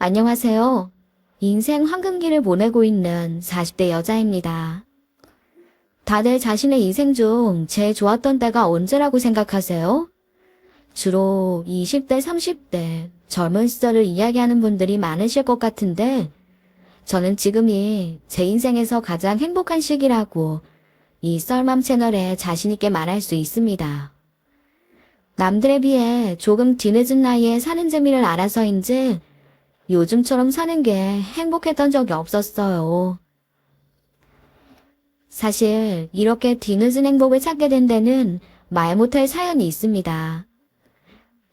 안녕하세요. 인생 황금기를 보내고 있는 40대 여자입니다. 다들 자신의 인생 중 제일 좋았던 때가 언제라고 생각하세요? 주로 20대, 30대 젊은 시절을 이야기하는 분들이 많으실 것 같은데 저는 지금이 제 인생에서 가장 행복한 시기라고 이 썰맘 채널에 자신있게 말할 수 있습니다. 남들에 비해 조금 뒤늦은 나이에 사는 재미를 알아서인지 요즘처럼 사는 게 행복했던 적이 없었어요. 사실 이렇게 뒤늦은 행복을 찾게 된 데는 말 못할 사연이 있습니다.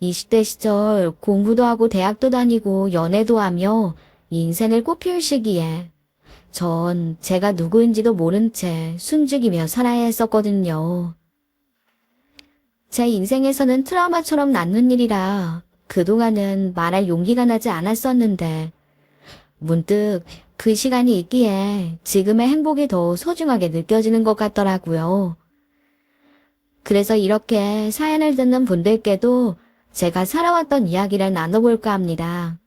20대 시절 공부도 하고 대학도 다니고 연애도 하며 인생을 꽃피울 시기에 전 제가 누구인지도 모른 채 숨죽이며 살아야 했었거든요. 제 인생에서는 트라우마처럼 남는 일이라 그동안은 말할 용기가 나지 않았었는데 문득 그 시간이 있기에 지금의 행복이 더 소중하게 느껴지는 것 같더라고요. 그래서 이렇게 사연을 듣는 분들께도 제가 살아왔던 이야기를 나눠볼까 합니다.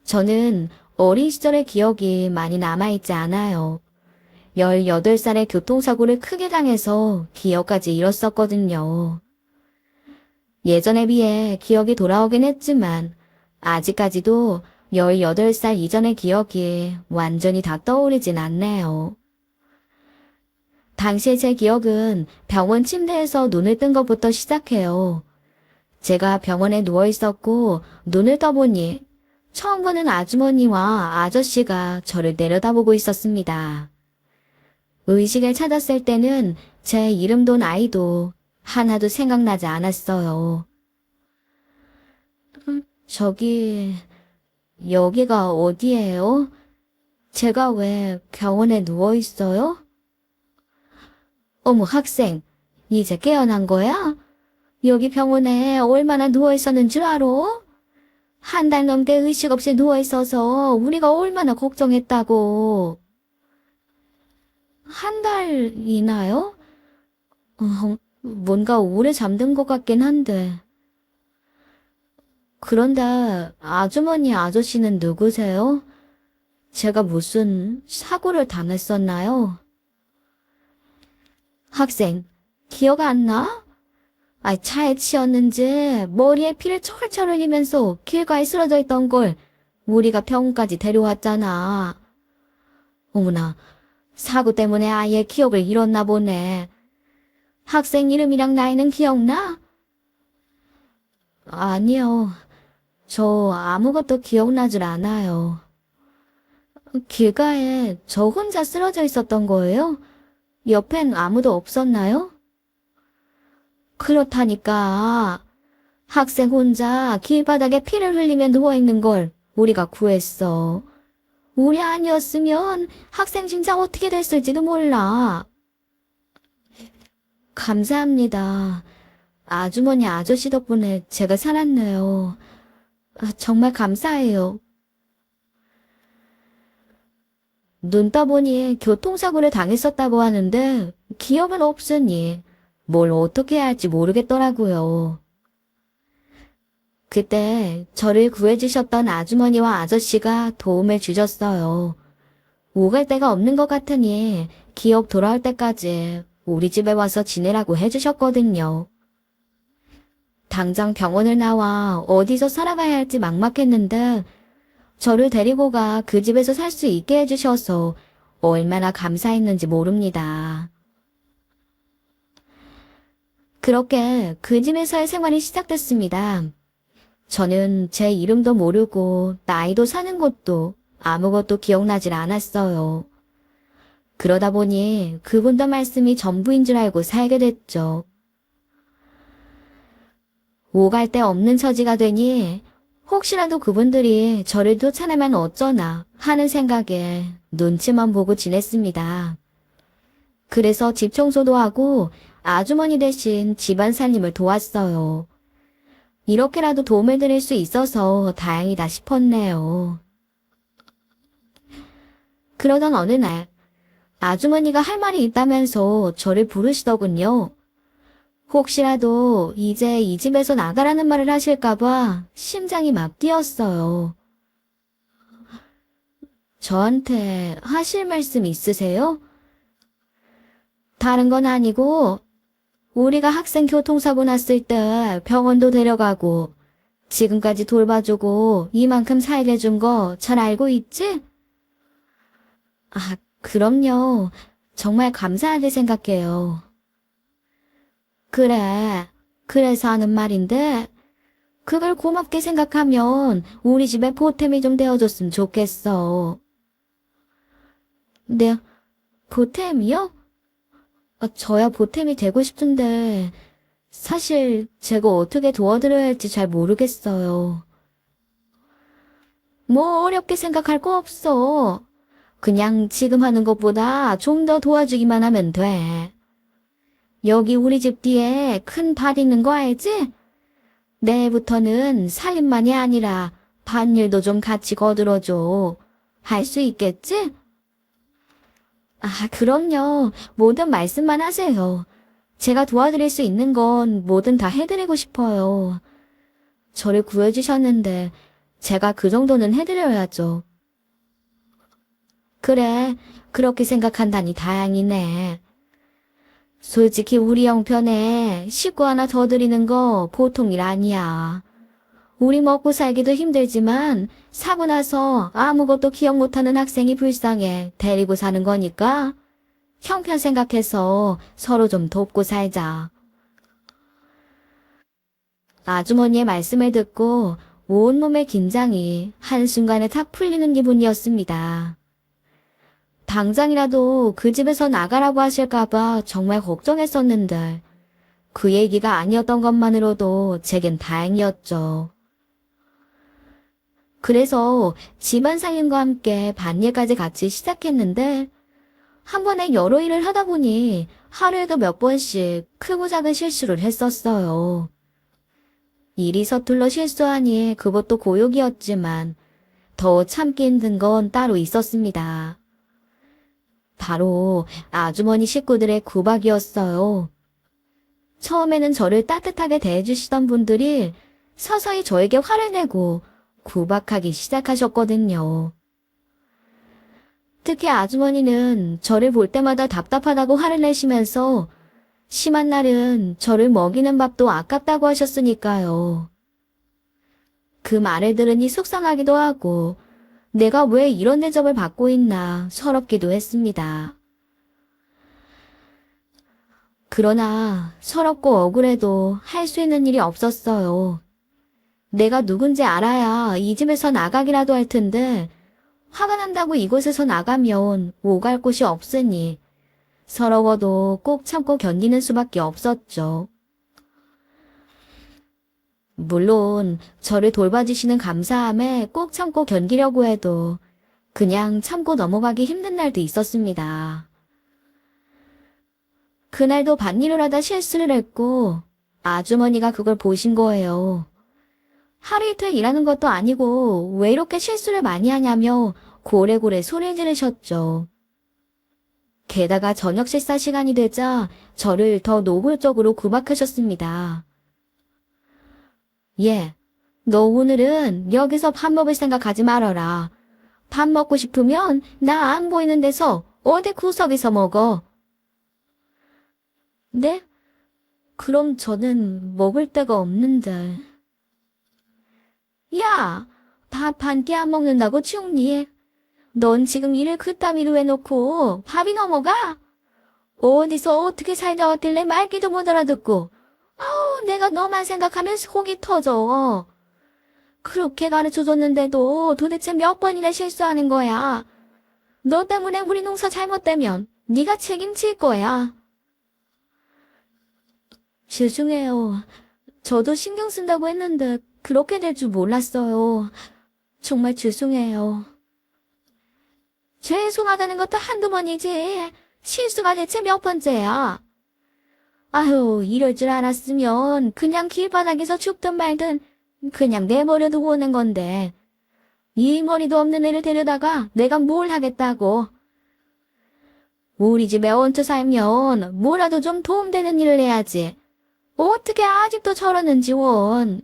저는 어린 시절의 기억이 많이 남아있지 않아요. 18살에 교통사고를 크게 당해서 기억까지 잃었었거든요. 예전에 비해 기억이 돌아오긴 했지만 아직까지도 18살 이전의 기억이 완전히 다 떠오르진 않네요. 당시의 제 기억은 병원 침대에서 눈을 뜬 것부터 시작해요. 제가 병원에 누워 있었고 눈을 떠보니 처음 보는 아주머니와 아저씨가 저를 내려다보고 있었습니다. 의식을 찾았을 때는 제 이름도 나이도 하나도 생각나지 않았어요. 저기, 여기가 어디예요? 제가 왜 병원에 누워 있어요? 어머, 학생, 이제 깨어난 거야? 여기 병원에 얼마나 누워 있었는 줄 알아? 한 달 넘게 의식 없이 누워 있어서 우리가 얼마나 걱정했다고. 한 달이나요? 뭔가 오래 잠든 것 같긴 한데. 그런데 아주머니 아저씨는 누구세요? 제가 무슨 사고를 당했었나요? 학생, 기억 안 나? 차에 치였는지 머리에 피를 철철 흘리면서 길가에 쓰러져 있던 걸 우리가 병원까지 데려왔잖아. 어머나, 사고 때문에 아예 기억을 잃었나 보네. 학생 이름이랑 나이는 기억나? 아니요. 저 아무것도 기억나질 않아요. 길가에 저 혼자 쓰러져 있었던 거예요? 옆엔 아무도 없었나요? 그렇다니까. 학생 혼자 길바닥에 피를 흘리며 누워있는 걸 우리가 구했어. 우리 아니었으면 학생 진짜 어떻게 됐을지도 몰라. 감사합니다. 아주머니 아저씨 덕분에 제가 살았네요. 정말 감사해요. 눈 떠보니 교통사고를 당했었다고 하는데 기억은 없으니 뭘 어떻게 해야 할지 모르겠더라고요. 그때 저를 구해주셨던 아주머니와 아저씨가 도움을 주셨어요. 오갈 데가 없는 것 같으니 기억 돌아올 때까지 우리 집에 와서 지내라고 해주셨거든요. 당장 병원을 나와 어디서 살아가야 할지 막막했는데 저를 데리고 가 그 집에서 살 수 있게 해주셔서 얼마나 감사했는지 모릅니다. 그렇게 그 집에서의 생활이 시작됐습니다. 저는 제 이름도 모르고 나이도 사는 곳도 아무것도 기억나질 않았어요. 그러다 보니 그분들 말씀이 전부인 줄 알고 살게 됐죠. 오갈 데 없는 처지가 되니 혹시라도 그분들이 저를 쫓아내면 어쩌나 하는 생각에 눈치만 보고 지냈습니다. 그래서 집 청소도 하고 아주머니 대신 집안 살림을 도왔어요. 이렇게라도 도움을 드릴 수 있어서 다행이다 싶었네요. 그러던 어느 날 아주머니가 할 말이 있다면서 저를 부르시더군요. 혹시라도 이제 이 집에서 나가라는 말을 하실까봐 심장이 막 뛰었어요. 저한테 하실 말씀 있으세요? 다른 건 아니고, 우리가 학생 교통사고 났을 때 병원도 데려가고, 지금까지 돌봐주고 이만큼 살게 해준 거 잘 알고 있지? 아, 그럼요. 정말 감사하게 생각해요. 그래. 그래서 하는 말인데, 그걸 고맙게 생각하면 우리 집에 보탬이 좀 되어줬으면 좋겠어. 네, 보탬이요? 저야 보탬이 되고 싶은데, 사실 제가 어떻게 도와드려야 할지 잘 모르겠어요. 뭐 어렵게 생각할 거 없어. 그냥 지금 하는 것보다 좀 더 도와주기만 하면 돼. 여기 우리 집 뒤에 큰 밭 있는 거 알지? 내일부터는 살림만이 아니라 밭일도 좀 같이 거들어줘. 할 수 있겠지? 아, 그럼요. 뭐든 말씀만 하세요. 제가 도와드릴 수 있는 건 뭐든 다 해드리고 싶어요. 저를 구해주셨는데 제가 그 정도는 해드려야죠. 그래, 그렇게 생각한다니 다행이네. 솔직히 우리 형편에 식구 하나 더 드리는 거 보통 일 아니야. 우리 먹고 살기도 힘들지만 사고 나서 아무것도 기억 못하는 학생이 불쌍해 데리고 사는 거니까 형편 생각해서 서로 좀 돕고 살자. 아주머니의 말씀을 듣고 온몸의 긴장이 한순간에 탁 풀리는 기분이었습니다. 당장이라도 그 집에서 나가라고 하실까봐 정말 걱정했었는데 그 얘기가 아니었던 것만으로도 제겐 다행이었죠. 그래서 집안 살림과 함께 밭일까지 같이 시작했는데 한 번에 여러 일을 하다 보니 하루에도 몇 번씩 크고 작은 실수를 했었어요. 일이 서툴러 실수하니 그것도 고역이었지만 더 참기 힘든 건 따로 있었습니다. 바로 아주머니 식구들의 구박이었어요. 처음에는 저를 따뜻하게 대해주시던 분들이 서서히 저에게 화를 내고 구박하기 시작하셨거든요. 특히 아주머니는 저를 볼 때마다 답답하다고 화를 내시면서 심한 날은 저를 먹이는 밥도 아깝다고 하셨으니까요. 그 말을 들으니 속상하기도 하고 내가 왜 이런 대접을 받고 있나 서럽기도 했습니다. 그러나 서럽고 억울해도 할 수 있는 일이 없었어요. 내가 누군지 알아야 이 집에서 나가기라도 할 텐데 화가 난다고 이곳에서 나가면 오갈 곳이 없으니 서러워도 꼭 참고 견디는 수밖에 없었죠. 물론 저를 돌봐주시는 감사함에 꼭 참고 견디려고 해도 그냥 참고 넘어가기 힘든 날도 있었습니다. 그날도 밭일을 하다 실수를 했고 아주머니가 그걸 보신 거예요. 하루 이틀 일하는 것도 아니고 왜 이렇게 실수를 많이 하냐며 고래고래 소리를 지르셨죠. 게다가 저녁 식사 시간이 되자 저를 더 노골적으로 구박하셨습니다. 예, 너 오늘은 여기서 밥 먹을 생각하지 말아라. 밥 먹고 싶으면 나 안 보이는 데서 어디 구석에서 먹어. 네? 그럼 저는 먹을 데가 없는데. 야, 밥 한 끼 안 먹는다고 죽니? 넌 지금 일을 그따위로 해놓고 밥이 넘어가? 어디서 어떻게 살다 왔길래 말귀도 못 알아듣고 내가 너만 생각하면 속이 터져. 그렇게 가르쳐줬는데도 도대체 몇 번이나 실수하는 거야. 너 때문에 우리 농사 잘못되면 네가 책임질 거야. 죄송해요. 저도 신경 쓴다고 했는데 그렇게 될 줄 몰랐어요. 정말 죄송해요. 죄송하다는 것도 한두 번이지. 실수가 대체 몇 번째야. 아유, 이럴 줄 알았으면 그냥 길바닥에서 죽든 말든 그냥 내버려두고 오는 건데. 이 머리도 없는 애를 데려다가 내가 뭘 하겠다고. 우리 집에 얹혀 살면 뭐라도 좀 도움되는 일을 해야지. 어떻게 아직도 저러는지 원.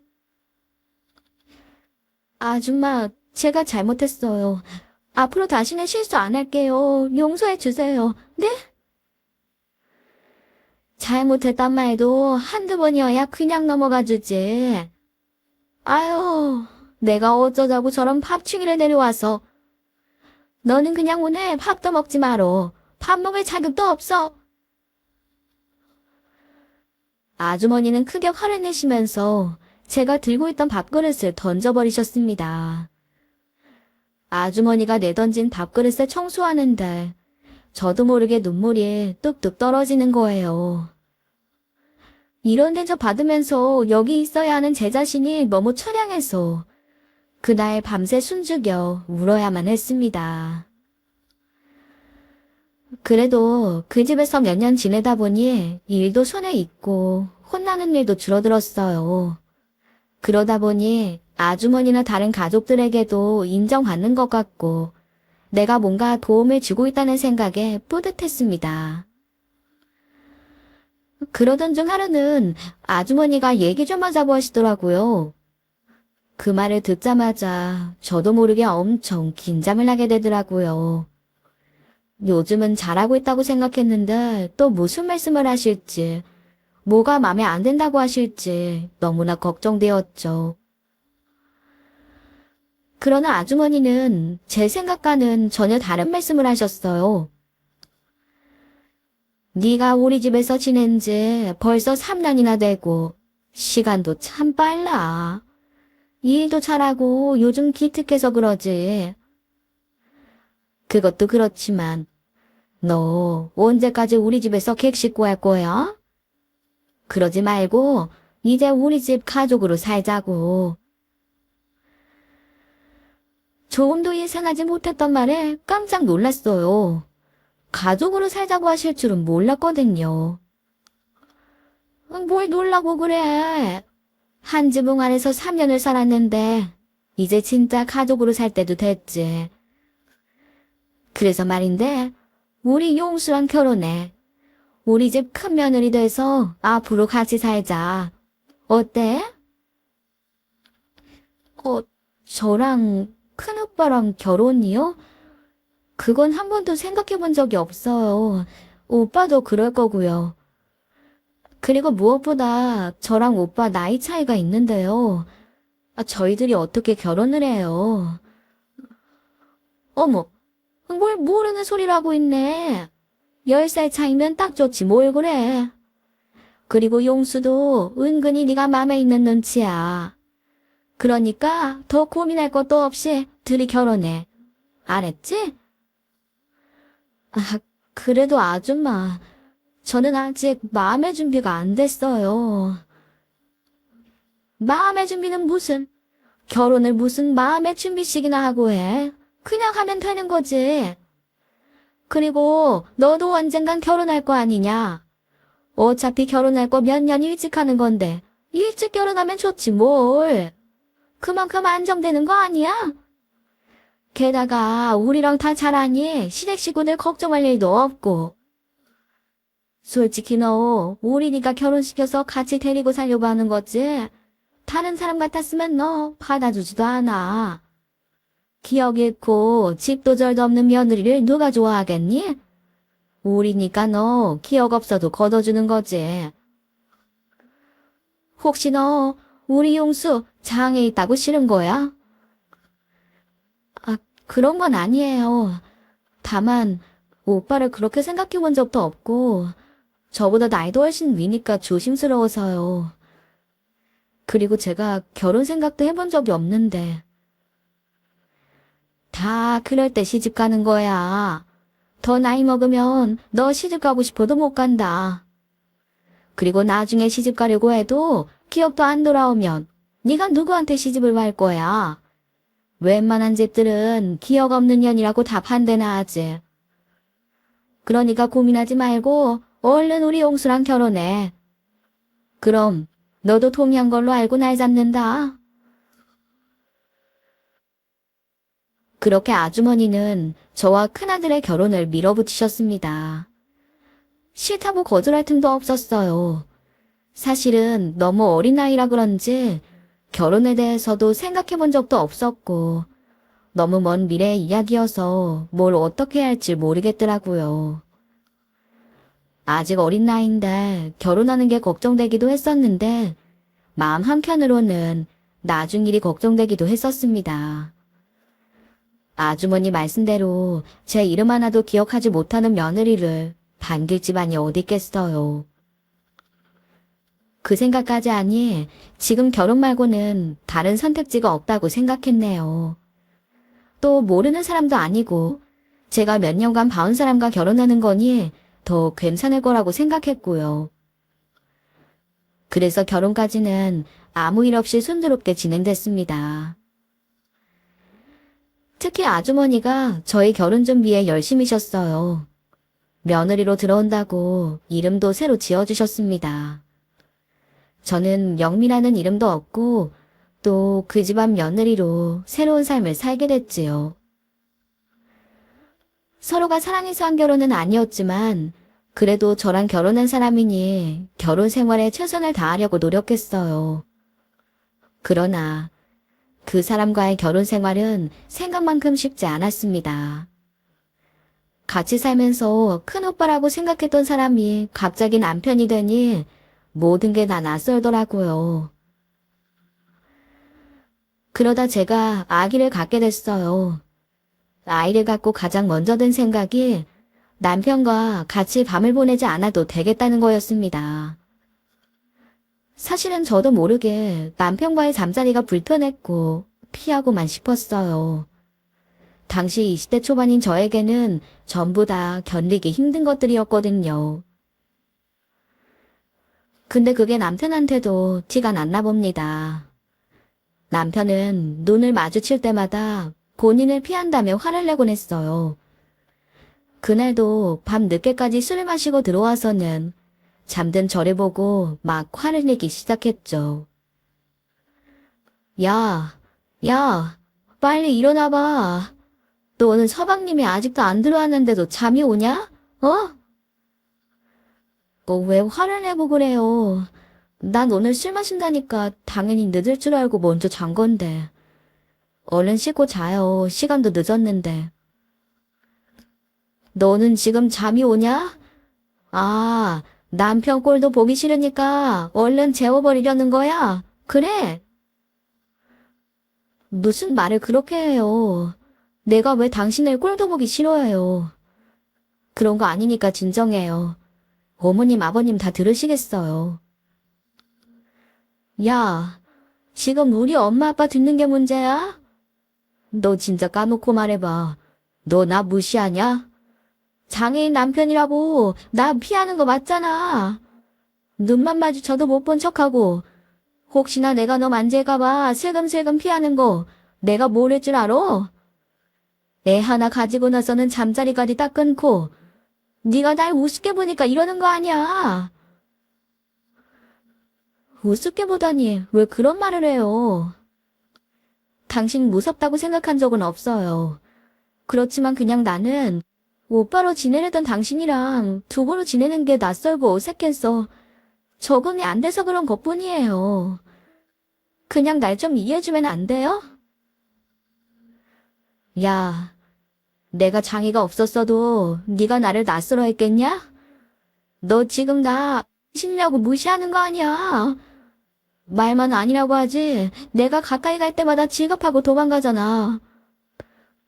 아줌마, 제가 잘못했어요. 앞으로 다시는 실수 안 할게요. 용서해 주세요. 네? 잘못했단 말도 한두 번이어야 그냥 넘어가 주지. 아유, 내가 어쩌자고 저런 팝충이를 내려와서. 너는 그냥 오늘 밥도 먹지 마로. 밥 먹을 자격도 없어. 아주머니는 크게 화를 내시면서 제가 들고 있던 밥그릇을 던져버리셨습니다. 아주머니가 내던진 밥그릇을 청소하는데 저도 모르게 눈물이 뚝뚝 떨어지는 거예요. 이런 대접 받으면서 여기 있어야 하는 제 자신이 너무 처량해서 그날 밤새 숨죽여 울어야만 했습니다. 그래도 그 집에서 몇 년 지내다 보니 일도 손에 익고 혼나는 일도 줄어들었어요. 그러다 보니 아주머니나 다른 가족들에게도 인정받는 것 같고 내가 뭔가 도움을 주고 있다는 생각에 뿌듯했습니다. 그러던 중 하루는 아주머니가 얘기 좀 하자고 하시더라고요. 그 말을 듣자마자 저도 모르게 엄청 긴장을 하게 되더라고요. 요즘은 잘하고 있다고 생각했는데 또 무슨 말씀을 하실지, 뭐가 마음에 안 든다고 하실지 너무나 걱정되었죠. 그러나 아주머니는 제 생각과는 전혀 다른 말씀을 하셨어요. 네가 우리 집에서 지낸 지 벌써 3년이나 되고 시간도 참 빨라. 일도 잘하고 요즘 기특해서 그러지. 그것도 그렇지만 너 언제까지 우리 집에서 객식구 할 거야? 그러지 말고 이제 우리 집 가족으로 살자고. 조금도 예상하지 못했던 말에 깜짝 놀랐어요. 가족으로 살자고 하실 줄은 몰랐거든요. 뭘 놀라고 그래. 한 지붕 아래서 3년을 살았는데 이제 진짜 가족으로 살 때도 됐지. 그래서 말인데 우리 용수랑 결혼해. 우리 집 큰 며느리 돼서 앞으로 같이 살자. 어때? 저랑 큰오빠랑 결혼이요? 그건 한 번도 생각해 본 적이 없어요. 오빠도 그럴 거고요. 그리고 무엇보다 저랑 오빠 나이 차이가 있는데요. 저희들이 어떻게 결혼을 해요? 어머, 뭘 모르는 소리를 하고 있네. 10살 차이면 딱 좋지 뭘 그래. 그리고 용수도 은근히 네가 마음에 있는 눈치야. 그러니까 더 고민할 것도 없이 둘이 결혼해. 알았지? 그래도 아줌마, 저는 아직 마음의 준비가 안 됐어요. 마음의 준비는 무슨, 결혼을 무슨 마음의 준비식이나 하고 해. 그냥 하면 되는 거지. 그리고 너도 언젠간 결혼할 거 아니냐. 어차피 결혼할 거 몇 년 일찍 하는 건데 일찍 결혼하면 좋지 뭘. 그만큼 안정되는 거 아니야? 게다가 우리랑 다 잘하니 시댁식구들 걱정할 일도 없고. 솔직히 너 우리니까 결혼시켜서 같이 데리고 살려고 하는 거지. 다른 사람 같았으면 너 받아주지도 않아. 기억 잃고 집도 절도 없는 며느리를 누가 좋아하겠니? 우리니까 너 기억 없어도 걷어주는 거지. 혹시 너 우리 용수 장애 있다고 싫은 거야? 그런 건 아니에요. 다만 오빠를 그렇게 생각해 본 적도 없고 저보다 나이도 훨씬 위니까 조심스러워서요. 그리고 제가 결혼 생각도 해본 적이 없는데. 다 그럴 때 시집 가는 거야. 더 나이 먹으면 너 시집 가고 싶어도 못 간다. 그리고 나중에 시집 가려고 해도 기억도 안 돌아오면 네가 누구한테 시집을 갈 거야. 웬만한 집들은 기억 없는 년이라고 답한대나 하지. 그러니까 고민하지 말고 얼른 우리 용수랑 결혼해. 그럼 너도 동의한 걸로 알고 날 잡는다. 그렇게 아주머니는 저와 큰아들의 결혼을 밀어붙이셨습니다. 싫다고 거절할 틈도 없었어요. 사실은 너무 어린 나이라 그런지 결혼에 대해서도 생각해 본 적도 없었고, 너무 먼 미래의 이야기여서 뭘 어떻게 해야 할지 모르겠더라고요. 아직 어린 나이인데 결혼하는 게 걱정되기도 했었는데, 마음 한켠으로는 나중 일이 걱정되기도 했었습니다. 아주머니 말씀대로 제 이름 하나도 기억하지 못하는 며느리를 반길 집안이 어디 있겠어요. 그 생각까지 하니 지금 결혼 말고는 다른 선택지가 없다고 생각했네요. 또 모르는 사람도 아니고 제가 몇 년간 봐온 사람과 결혼하는 거니 더 괜찮을 거라고 생각했고요. 그래서 결혼까지는 아무 일 없이 순조롭게 진행됐습니다. 특히 아주머니가 저희 결혼 준비에 열심히셨어요. 며느리로 들어온다고 이름도 새로 지어주셨습니다. 저는 영미라는 이름도 얻고 또 그 집안 며느리로 새로운 삶을 살게 됐지요. 서로가 사랑해서 한 결혼은 아니었지만 그래도 저랑 결혼한 사람이니 결혼 생활에 최선을 다하려고 노력했어요. 그러나 그 사람과의 결혼 생활은 생각만큼 쉽지 않았습니다. 같이 살면서 큰오빠라고 생각했던 사람이 갑자기 남편이 되니 모든 게 다 낯설더라고요. 그러다 제가 아기를 갖게 됐어요. 아이를 갖고 가장 먼저 든 생각이 남편과 같이 밤을 보내지 않아도 되겠다는 거였습니다. 사실은 저도 모르게 남편과의 잠자리가 불편했고 피하고만 싶었어요. 당시 20대 초반인 저에게는 전부 다 견디기 힘든 것들이었거든요. 근데 그게 남편한테도 티가 났나 봅니다. 남편은 눈을 마주칠 때마다 본인을 피한다며 화를 내곤 했어요. 그날도 밤 늦게까지 술을 마시고 들어와서는 잠든 저를 보고 막 화를 내기 시작했죠. 야, 빨리 일어나봐. 너는 서방님이 아직도 안 들어왔는데도 잠이 오냐? 어? 왜 화를 내고 그래요? 난 오늘 술 마신다니까 당연히 늦을 줄 알고 먼저 잔 건데. 얼른 씻고 자요. 시간도 늦었는데. 너는 지금 잠이 오냐? 아, 남편 꼴도 보기 싫으니까 얼른 재워버리려는 거야? 그래? 무슨 말을 그렇게 해요. 내가 왜 당신을 꼴도 보기 싫어해요. 그런 거 아니니까 진정해요. 어머님, 아버님 다 들으시겠어요. 야, 지금 우리 엄마 아빠 듣는 게 문제야? 너 진짜 까놓고 말해봐. 너 나 무시하냐? 장애인 남편이라고 나 피하는 거 맞잖아. 눈만 마주쳐도 못 본 척하고 혹시나 내가 너 만질까봐 슬금슬금 피하는 거 내가 모를 줄 알아? 애 하나 가지고 나서는 잠자리까지 딱 끊고 네가 날 우습게 보니까 이러는 거 아니야. 우습게 보다니 왜 그런 말을 해요? 당신 무섭다고 생각한 적은 없어요. 그렇지만 그냥 나는 오빠로 지내려던 당신이랑 두부로 지내는 게 낯설고 어색해서 적응이 안 돼서 그런 것뿐이에요. 그냥 날 좀 이해해주면 안 돼요? 야, 내가 장애가 없었어도 네가 나를 낯설어 했겠냐? 너 지금 나 신냐고 무시하는 거 아니야. 말만 아니라고 하지 내가 가까이 갈 때마다 지갑하고 도망가잖아.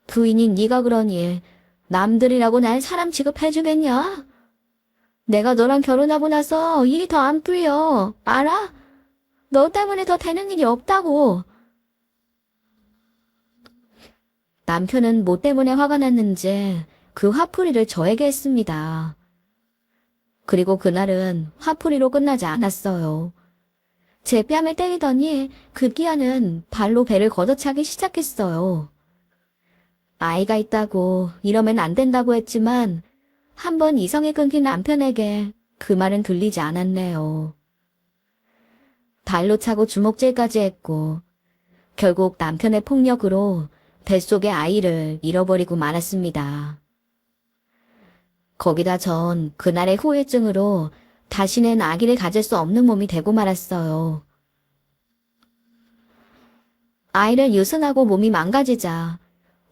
부인인 네가 그러니 남들이라고 날 사람 취급해주겠냐? 내가 너랑 결혼하고 나서 일이 더 안 풀려. 알아? 너 때문에 더 되는 일이 없다고. 남편은 뭐 때문에 화가 났는지 그 화풀이를 저에게 했습니다. 그리고 그날은 화풀이로 끝나지 않았어요. 제 뺨을 때리더니 급기야는 발로 배를 걷어차기 시작했어요. 아이가 있다고 이러면 안 된다고 했지만 한번 이성이 끊긴 남편에게 그 말은 들리지 않았네요. 발로 차고 주먹질까지 했고 결국 남편의 폭력으로 뱃속의 아이를 잃어버리고 말았습니다. 거기다 전 그날의 후유증으로 다시는 아기를 가질 수 없는 몸이 되고 말았어요. 아이를 유산하고 몸이 망가지자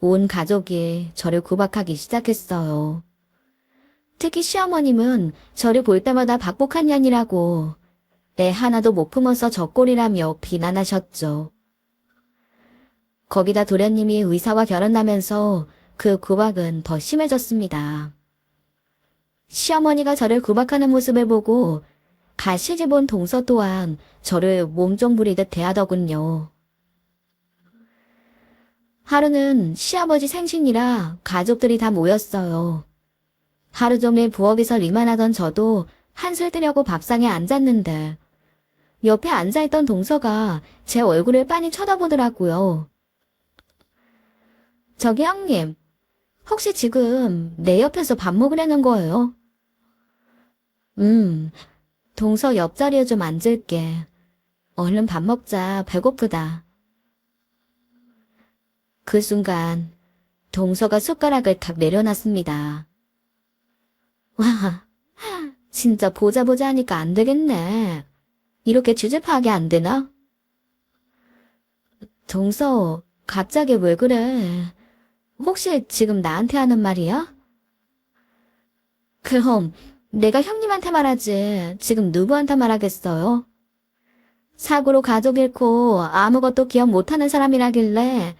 온 가족이 저를 구박하기 시작했어요. 특히 시어머님은 저를 볼 때마다 박복한 년이라고 애 하나도 못 품어서 젖꼴이라며 비난하셨죠. 거기다 도련님이 의사와 결혼하면서 그 구박은 더 심해졌습니다. 시어머니가 저를 구박하는 모습을 보고 가시집 온 동서 또한 저를 몸종 부리듯 대하더군요. 하루는 시아버지 생신이라 가족들이 다 모였어요. 하루 종일 부엌에서 일만 하던 저도 한술 뜨려고 밥상에 앉았는데 옆에 앉아있던 동서가 제 얼굴을 빤히 쳐다보더라고요. 저기 형님, 혹시 지금 내 옆에서 밥 먹으려는 거예요? 동서 옆자리에 좀 앉을게. 얼른 밥 먹자, 배고프다. 그 순간 동서가 숟가락을 탁 내려놨습니다. 와, 진짜 보자 하니까 안 되겠네. 이렇게 주제 파악이 안 되나? 동서, 갑자기 왜 그래? 혹시 지금 나한테 하는 말이야? 그럼 내가 형님한테 말하지 지금 누구한테 말하겠어요? 사고로 가족 잃고 아무것도 기억 못하는 사람이라길래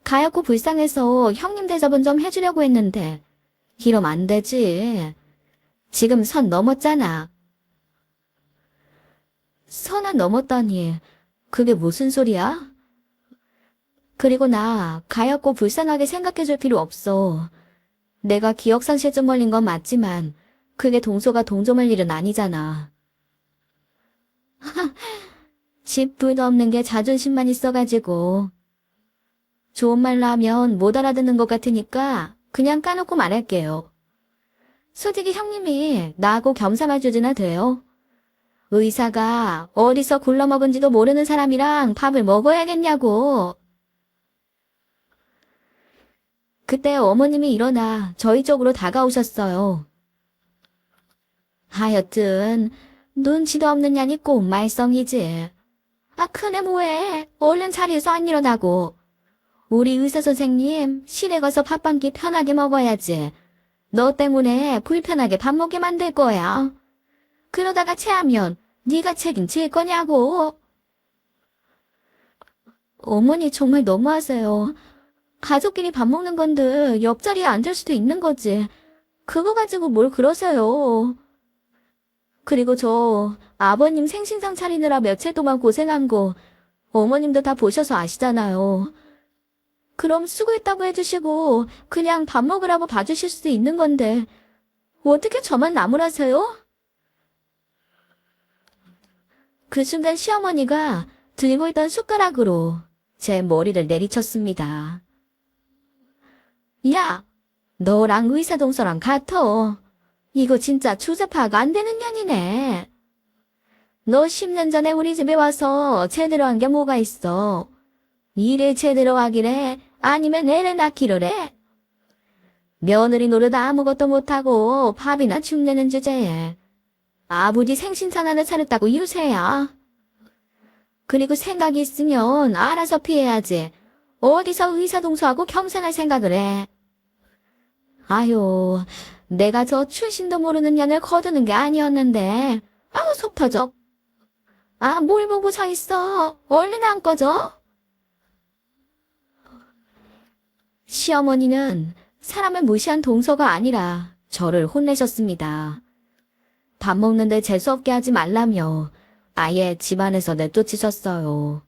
가엾고 불쌍해서 형님 대접은 좀 해주려고 했는데 이러면 안 되지. 지금 선 넘었잖아. 선을 넘었다니 그게 무슨 소리야? 그리고 나 가엾고 불쌍하게 생각해줄 필요 없어. 내가 기억상실증 걸린 건 맞지만 그게 동서가 동점할 일은 아니잖아. 집 불도 없는 게 자존심만 있어가지고. 좋은 말로 하면 못 알아듣는 것 같으니까 그냥 까놓고 말할게요. 솔직히 형님이 나하고 겸사말주지나 돼요. 의사가 어디서 굴러먹은지도 모르는 사람이랑 밥을 먹어야겠냐고. 그때 어머님이 일어나 저희 쪽으로 다가오셨어요. 하여튼 눈치도 없는 년이 꼭 말썽이지. 아, 큰애 뭐해. 얼른 자리에서 안 일어나고. 우리 의사 선생님 시댁 가서 밥 한 끼 편하게 먹어야지. 너 때문에 불편하게 밥 먹게 만들 거야. 그러다가 체하면 네가 책임질 거냐고. 어머니 정말 너무하세요. 가족끼리 밥 먹는 건데 옆자리에 앉을 수도 있는 거지. 그거 가지고 뭘 그러세요. 그리고 저 아버님 생신상 차리느라 며칠 동안 고생한 거 어머님도 다 보셔서 아시잖아요. 그럼 수고했다고 해주시고 그냥 밥 먹으라고 봐주실 수도 있는 건데 어떻게 저만 나무라세요? 그 순간 시어머니가 들고 있던 숟가락으로 제 머리를 내리쳤습니다. 야, 너랑 의사 동서랑 같아. 이거 진짜 주제 파악 안 되는 년이네. 너 10년 전에 우리 집에 와서 제대로 한 게 뭐가 있어? 일을 제대로 하기래? 아니면 애를 낳기를 해? 며느리 노릇 아무것도 못하고 밥이나 죽내는 주제에 아버지 생신상 하나 차렸다고 유세야. 그리고 생각이 있으면 알아서 피해야지. 어디서 의사동서하고 겸상할 생각을 해. 아유, 내가 저 출신도 모르는 년을 거두는 게 아니었는데. 아우, 속 터져. 아, 뭘 보고 서 있어. 얼른 안 꺼져. 시어머니는 사람을 무시한 동서가 아니라 저를 혼내셨습니다. 밥 먹는데 재수없게 하지 말라며 아예 집안에서 내쫓으셨어요.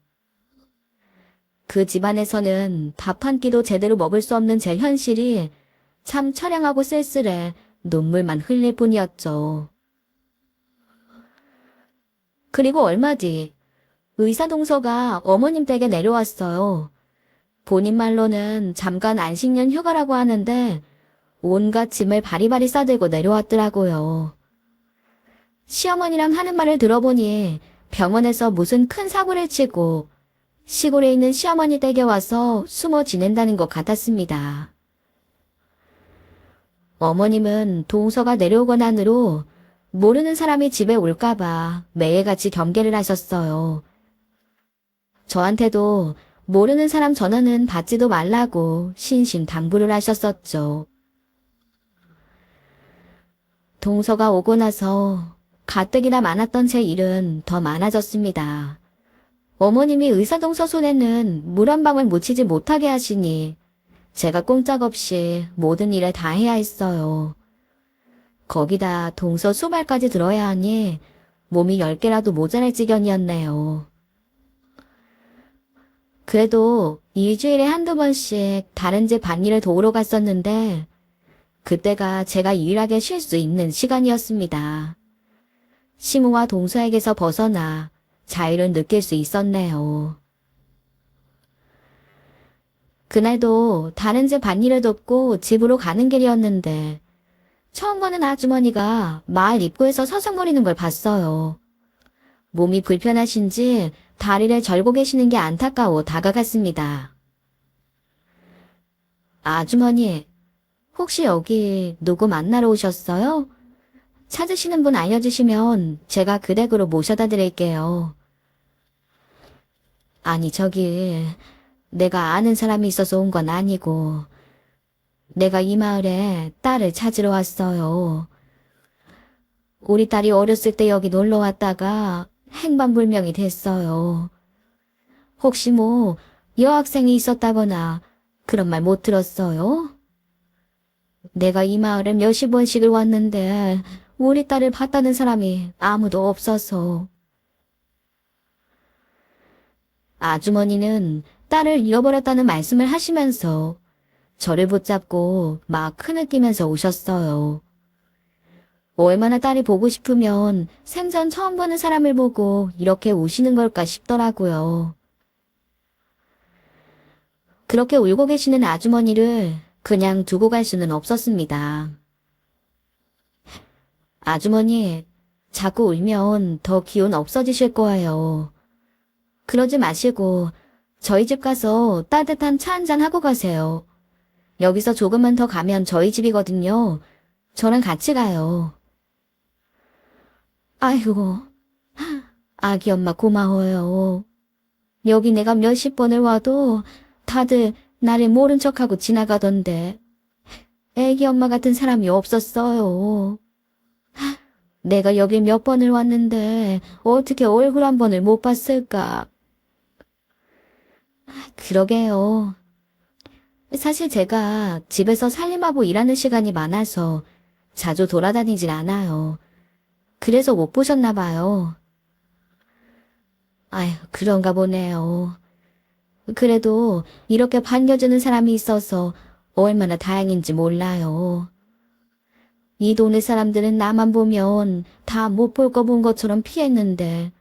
그 집안에서는 밥 한 끼도 제대로 먹을 수 없는 제 현실이 참 처량하고 쓸쓸해 눈물만 흘릴 뿐이었죠. 그리고 얼마 뒤 의사 동서가 어머님 댁에 내려왔어요. 본인 말로는 잠깐 안식년 휴가라고 하는데 온갖 짐을 바리바리 싸들고 내려왔더라고요. 시어머니랑 하는 말을 들어보니 병원에서 무슨 큰 사고를 치고 시골에 있는 시어머니 댁에 와서 숨어 지낸다는 것 같았습니다. 어머님은 동서가 내려오고 난 후로 모르는 사람이 집에 올까봐 매일같이 경계를 하셨어요. 저한테도 모르는 사람 전화는 받지도 말라고 신신당부를 하셨었죠. 동서가 오고 나서 가뜩이나 많았던 제 일은 더 많아졌습니다. 어머님이 의사동서 손에는 물 한 방울 묻히지 못하게 하시니 제가 꼼짝없이 모든 일을 다 해야 했어요. 거기다 동서 수발까지 들어야 하니 몸이 10개라도 모자랄 지경이었네요. 그래도 일주일에 한두 번씩 다른 집 밭일을 도우러 갔었는데 그때가 제가 유일하게 쉴 수 있는 시간이었습니다. 시무와 동서에게서 벗어나 자유를 느낄 수 있었네요. 그날도 다른 집 밭일을 돕고 집으로 가는 길이었는데 처음 보는 아주머니가 마을 입구에서 서성거리는 걸 봤어요. 몸이 불편하신지 다리를 절고 계시는 게 안타까워 다가갔습니다. 아주머니, 혹시 여기 누구 만나러 오셨어요? 찾으시는 분 알려주시면 제가 그 댁으로 모셔다 드릴게요. 아니, 저기 내가 아는 사람이 있어서 온 건 아니고 내가 이 마을에 딸을 찾으러 왔어요. 우리 딸이 어렸을 때 여기 놀러 왔다가 행방불명이 됐어요. 혹시 뭐 여학생이 있었다거나 그런 말 못 들었어요? 내가 이 마을에 몇십 번씩을 왔는데 우리 딸을 봤다는 사람이 아무도 없어서. 아주머니는 딸을 잃어버렸다는 말씀을 하시면서 저를 붙잡고 막 흐느끼면서 오셨어요. 얼마나 딸이 보고 싶으면 생전 처음 보는 사람을 보고 이렇게 우시는 걸까 싶더라고요. 그렇게 울고 계시는 아주머니를 그냥 두고 갈 수는 없었습니다. 아주머니, 자꾸 울면 더 기운 없어지실 거예요. 그러지 마시고 저희 집 가서 따뜻한 차 한잔 하고 가세요. 여기서 조금만 더 가면 저희 집이거든요. 저랑 같이 가요. 아이고, 아기 엄마 고마워요. 여기 내가 몇십 번을 와도 다들 나를 모른 척하고 지나가던데 애기 엄마 같은 사람이 없었어요. 내가 여기 몇 번을 왔는데 어떻게 얼굴 한 번을 못 봤을까? 그러게요. 사실 제가 집에서 살림하고 일하는 시간이 많아서 자주 돌아다니질 않아요. 그래서 못 보셨나 봐요. 아휴, 그런가 보네요. 그래도 이렇게 반겨주는 사람이 있어서 얼마나 다행인지 몰라요. 이 동네 사람들은 나만 보면 다 못 볼 거 본 것처럼 피했는데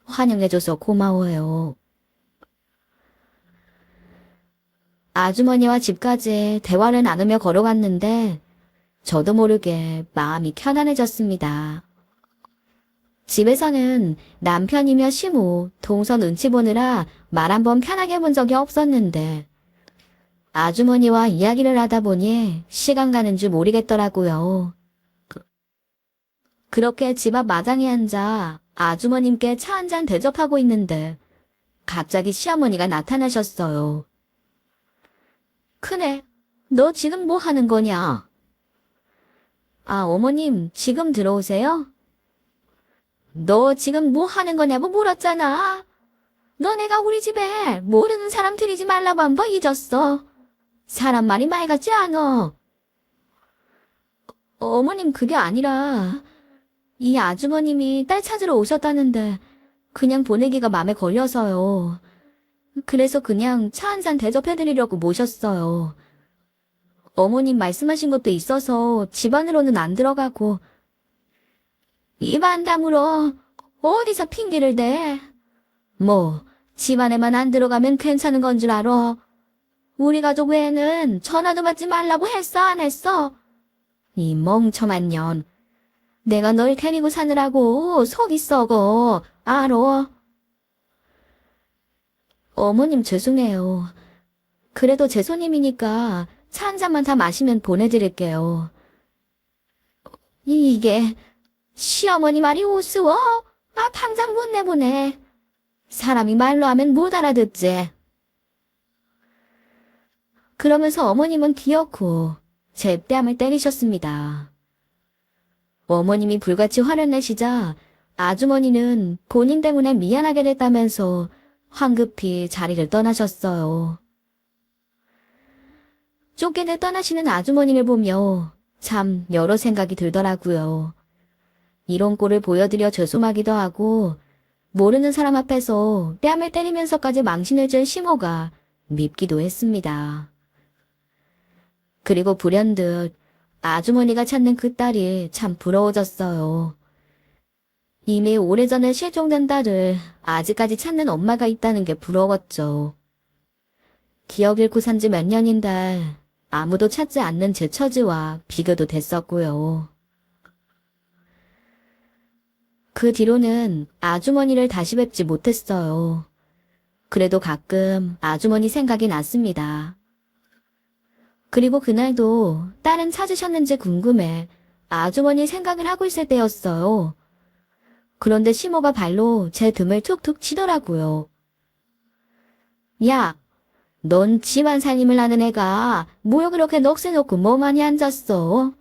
환영해줘서 고마워요. 아주머니와 집까지 대화를 나누며 걸어갔는데 저도 모르게 마음이 편안해졌습니다. 집에서는 남편이며 시모, 동서 눈치 보느라 말 한 번 편하게 본 적이 없었는데 아주머니와 이야기를 하다 보니 시간 가는 줄 모르겠더라고요. 그렇게 집 앞 마당에 앉아 아주머님께 차 한 잔 대접하고 있는데 갑자기 시어머니가 나타나셨어요. 큰애, 너 지금 뭐 하는 거냐? 아, 어머님, 지금 들어오세요? 너 지금 뭐 하는 거냐고 물었잖아. 너네가 우리 집에 모르는 사람 들이지 말라고 한 번 잊었어. 사람 말이 말 같지 않어. 어머님, 그게 아니라 이 아주머님이 딸 찾으러 오셨다는데 그냥 보내기가 맘에 걸려서요. 그래서 그냥 차 한 잔 대접해드리려고 모셨어요. 어머님 말씀하신 것도 있어서 집 안으로는 안 들어가고. 입 안 다물어. 어디서 핑계를 대? 뭐, 집 안에만 안 들어가면 괜찮은 건 줄 알아. 우리 가족 외에는 전화도 받지 말라고 했어, 안 했어? 이 멍청한 년. 내가 널 데리고 사느라고 속이 썩어. 알어? 어머님 죄송해요. 그래도 제 손님이니까 차 한 잔만 다 마시면 보내드릴게요. 이게 시어머니 말이 우스워. 당장 못 내보내. 사람이 말로 하면 못 알아듣지. 그러면서 어머님은 기어코 제 뺨을 때리셨습니다. 어머님이 불같이 화를 내시자 아주머니는 본인 때문에 미안하게 됐다면서 황급히 자리를 떠나셨어요. 쫓기듯 떠나시는 아주머니를 보며 참 여러 생각이 들더라고요. 이런 꼴을 보여드려 죄송하기도 하고 모르는 사람 앞에서 뺨을 때리면서까지 망신을 준 시모가 밉기도 했습니다. 그리고 불현듯 아주머니가 찾는 그 딸이 참 부러워졌어요. 이미 오래전에 실종된 딸을 아직까지 찾는 엄마가 있다는 게 부러웠죠. 기억 잃고 산 지 몇 년인데 아무도 찾지 않는 제 처지와 비교도 됐었고요. 그 뒤로는 아주머니를 다시 뵙지 못했어요. 그래도 가끔 아주머니 생각이 났습니다. 그리고 그날도 딸은 찾으셨는지 궁금해 아주머니 생각을 하고 있을 때였어요. 그런데 시모가 발로 제 등을 툭툭 치더라고요. 야, 넌 집안 살림을 하는 애가 뭐여 그렇게 넋을 놓고 멍하니 앉았어?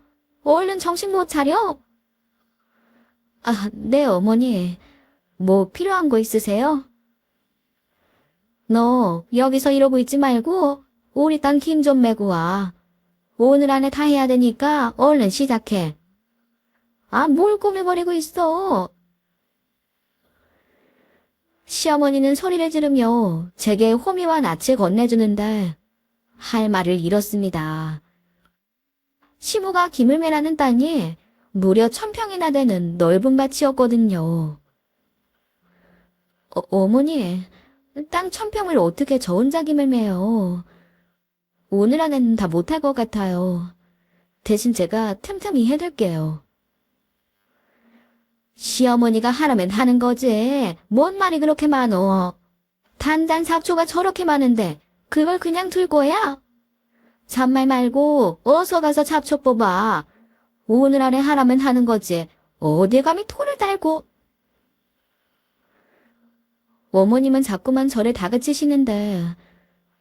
얼른 정신 못 차려? 네 어머니. 뭐 필요한 거 있으세요? 너 여기서 이러고 있지 말고 우리 땅 김 좀 메고 와. 오늘 안에 다 해야 되니까 얼른 시작해. 뭘 꾸며버리고 있어. 시어머니는 소리를 지르며 제게 호미와 낯을 건네주는데 할 말을 잃었습니다. 시모가 김을 매라는 땅이 무려 1000평이나 되는 넓은 밭이었거든요. 어머니, 땅 1000평을 어떻게 저 혼자 김을 매요? 오늘 안에는 다 못할 것 같아요. 대신 제가 틈틈이 해둘게요. 시어머니가 하라면 하는 거지. 뭔 말이 그렇게 많어. 단단 잡초가 저렇게 많은데 그걸 그냥 둘 거야? 잔말 말고 어서 가서 잡초 뽑아. 오늘 안에 하라면 하는 거지. 어디 감히 토를 달고. 어머님은 자꾸만 저를 다그치시는데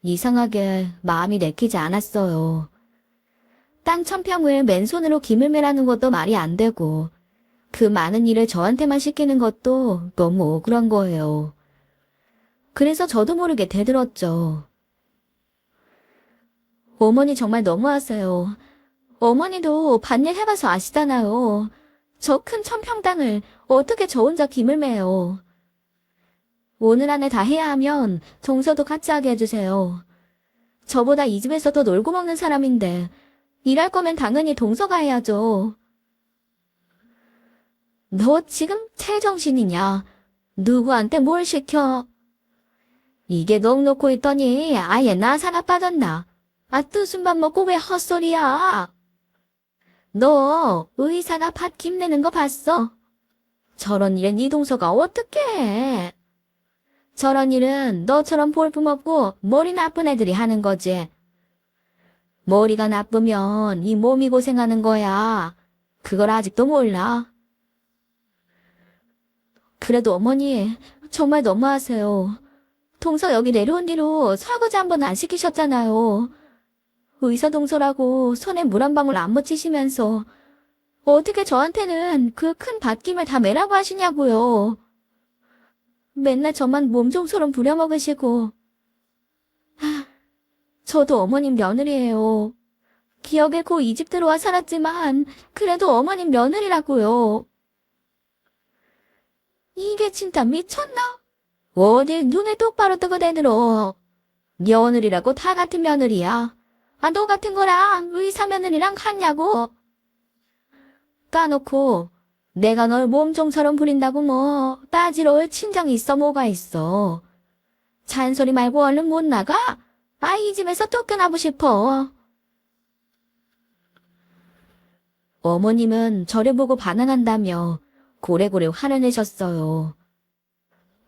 이상하게 마음이 내키지 않았어요. 땅 1000평을 맨손으로 김을 매라는 것도 말이 안 되고 그 많은 일을 저한테만 시키는 것도 너무 억울한 거예요. 그래서 저도 모르게 대들었죠. 어머니 정말 너무하세요. 어머니도 밭일 해봐서 아시잖아요. 저 큰 1000평 땅을 어떻게 저 혼자 김을 매요. 오늘 안에 다 해야 하면 동서도 같이 하게 해주세요. 저보다 이 집에서 더 놀고 먹는 사람인데 일할 거면 당연히 동서가 해야죠. 너 지금 제정신이냐? 누구한테 뭘 시켜? 이게 넋 놓고 있더니 아예 나사가 빠졌나? 뜻은 밥 먹고 왜 헛소리야? 너 의사가 밭 김내는 거 봤어? 저런 일은 이 동서가 어떻게 해? 저런 일은 너처럼 볼품없고 머리 나쁜 애들이 하는 거지. 머리가 나쁘면 이 몸이 고생하는 거야. 그걸 아직도 몰라. 그래도 어머니 정말 너무하세요. 동서 여기 내려온 뒤로 설거지 한 번 안 시키셨잖아요. 의사 동서라고 손에 물 한 방울 안 묻히시면서 어떻게 저한테는 그 큰 밭김을 다 매라고 하시냐고요. 맨날 저만 몸종처럼 부려먹으시고. 저도 어머님 며느리예요. 기억 잃고 이 집 들어와 살았지만 그래도 어머님 며느리라고요. 이게 진짜 미쳤나? 어딜 눈을 똑바로 뜨고 대들어. 며느리라고 다 같은 며느리야. 너 같은 거랑 의사 며느리랑 같냐고. 까놓고 내가 널 몸종처럼 부린다고 뭐 따지러 올 친정이 있어 뭐가 있어. 잔소리 말고 얼른 못 나가? 이 집에서 쫓겨나고 싶어. 어머님은 저를 보고 반항한다며 고래고래 화를 내셨어요.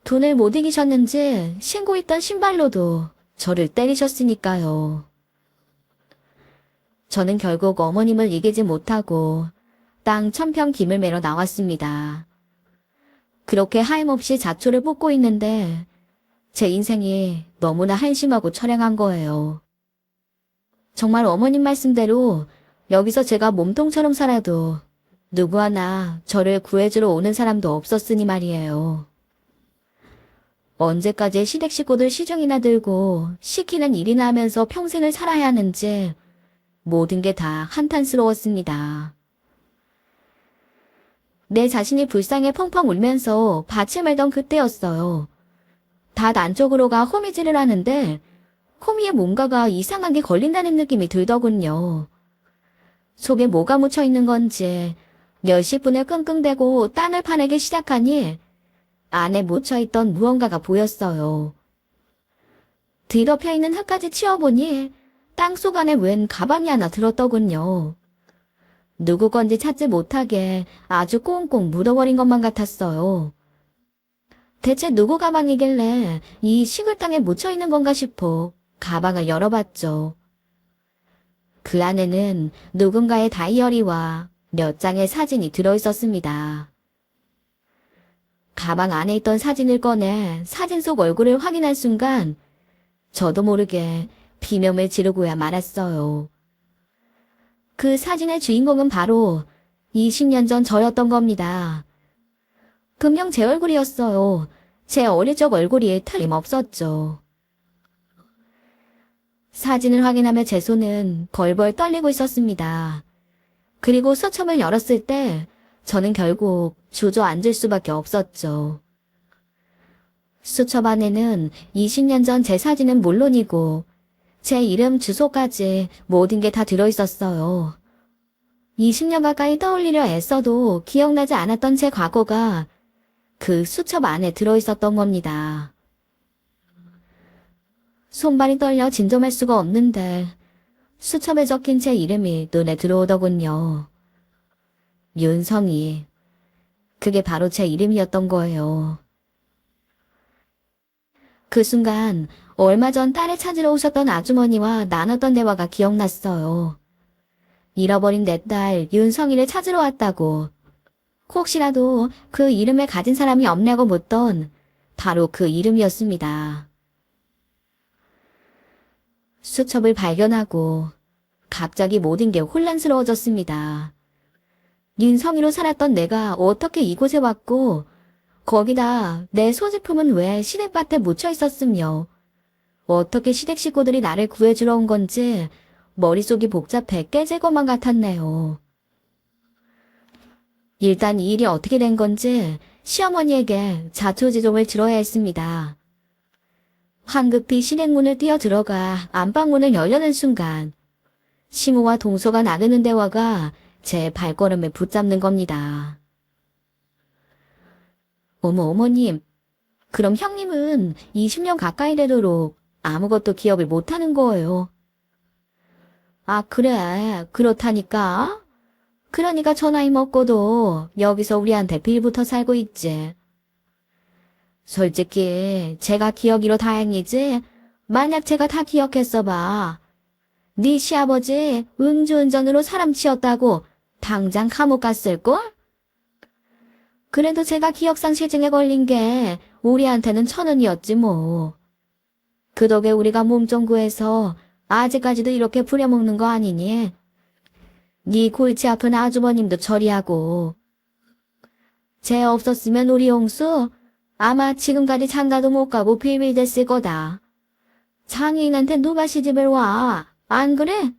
돈을 못 이기셨는지 신고 있던 신발로도 저를 때리셨으니까요. 저는 결국 어머님을 이기지 못하고 땅 1000평 김을 매러 나왔습니다. 그렇게 하염없이 자초를 뽑고 있는데 제 인생이 너무나 한심하고 처량한 거예요. 정말 어머님 말씀대로 여기서 제가 몸통처럼 살아도 누구 하나 저를 구해주러 오는 사람도 없었으니 말이에요. 언제까지 시댁 식구들 시중이나 들고 시키는 일이나 하면서 평생을 살아야 하는지 모든 게 다 한탄스러웠습니다. 내 자신이 불쌍해 펑펑 울면서 밭을 말던 그때였어요. 밭 안쪽으로가 호미질을 하는데 호미에 뭔가가 이상하게 걸린다는 느낌이 들더군요. 속에 뭐가 묻혀 있는 건지 몇십 분을 끙끙대고 땅을 파내기 시작하니 안에 묻혀있던 무언가가 보였어요. 뒤덮여 있는 흙까지 치워보니 땅속 안에 웬 가방이 하나 들었더군요. 누구 건지 찾지 못하게 아주 꽁꽁 묻어버린 것만 같았어요. 대체 누구 가방이길래 이 식을땅에 묻혀있는 건가 싶어 가방을 열어봤죠. 그 안에는 누군가의 다이어리와 몇 장의 사진이 들어있었습니다. 가방 안에 있던 사진을 꺼내 사진 속 얼굴을 확인한 순간 저도 모르게 비명을 지르고야 말았어요. 그 사진의 주인공은 바로 20년 전 저였던 겁니다. 분명 제 얼굴이었어요. 제 어릴 적 얼굴이 틀림없었죠. 사진을 확인하며 제 손은 벌벌 떨리고 있었습니다. 그리고 수첩을 열었을 때 저는 결국 주저앉을 수밖에 없었죠. 수첩 안에는 20년 전 제 사진은 물론이고 제 이름, 주소까지 모든 게 다 들어있었어요. 20년 가까이 떠올리려 애써도 기억나지 않았던 제 과거가 그 수첩 안에 들어있었던 겁니다. 손발이 떨려 진정할 수가 없는데 수첩에 적힌 제 이름이 눈에 들어오더군요. 윤성이. 그게 바로 제 이름이었던 거예요. 그 순간 얼마 전 딸을 찾으러 오셨던 아주머니와 나눴던 대화가 기억났어요. 잃어버린 내 딸 윤성이를 찾으러 왔다고. 혹시라도 그 이름을 가진 사람이 없냐고 묻던 바로 그 이름이었습니다. 수첩을 발견하고 갑자기 모든 게 혼란스러워졌습니다. 윤성이로 살았던 내가 어떻게 이곳에 왔고 거기다 내 소지품은 왜 시댁밭에 묻혀 있었으며 어떻게 시댁 식구들이 나를 구해주러 온 건지 머릿속이 복잡해 깨질 것만 같았네요. 일단 이 일이 어떻게 된 건지 시어머니에게 자초지종을 들어야 했습니다. 황급히 시댁문을 뛰어 들어가 안방문을 열려는 순간 시모와 동서가 나누는 대화가 제 발걸음을 붙잡는 겁니다. 어머님, 그럼 형님은 20년 가까이 되도록 아무것도 기억을 못하는 거예요. 아, 그래. 그렇다니까. 그러니까 저 나이 먹고도 여기서 우리한테 빌부터 살고 있지. 솔직히 제가 기억이로 다행이지 만약 제가 다 기억했어 봐. 네 시아버지 음주운전으로 사람 치었다고 당장 감옥 갔을걸? 그래도 제가 기억상실증에 걸린 게 우리한테는 1000원이었지 뭐. 그 덕에 우리가 몸 좀 구해서 아직까지도 이렇게 부려먹는 거 아니니? 네 골치 아픈 아주버님도 처리하고. 쟤 없었으면 우리 용수 아마 지금까지 장가도 못 가고 빌빌댔을 거다. 장애인한테 누가 시집을 와? 안 그래?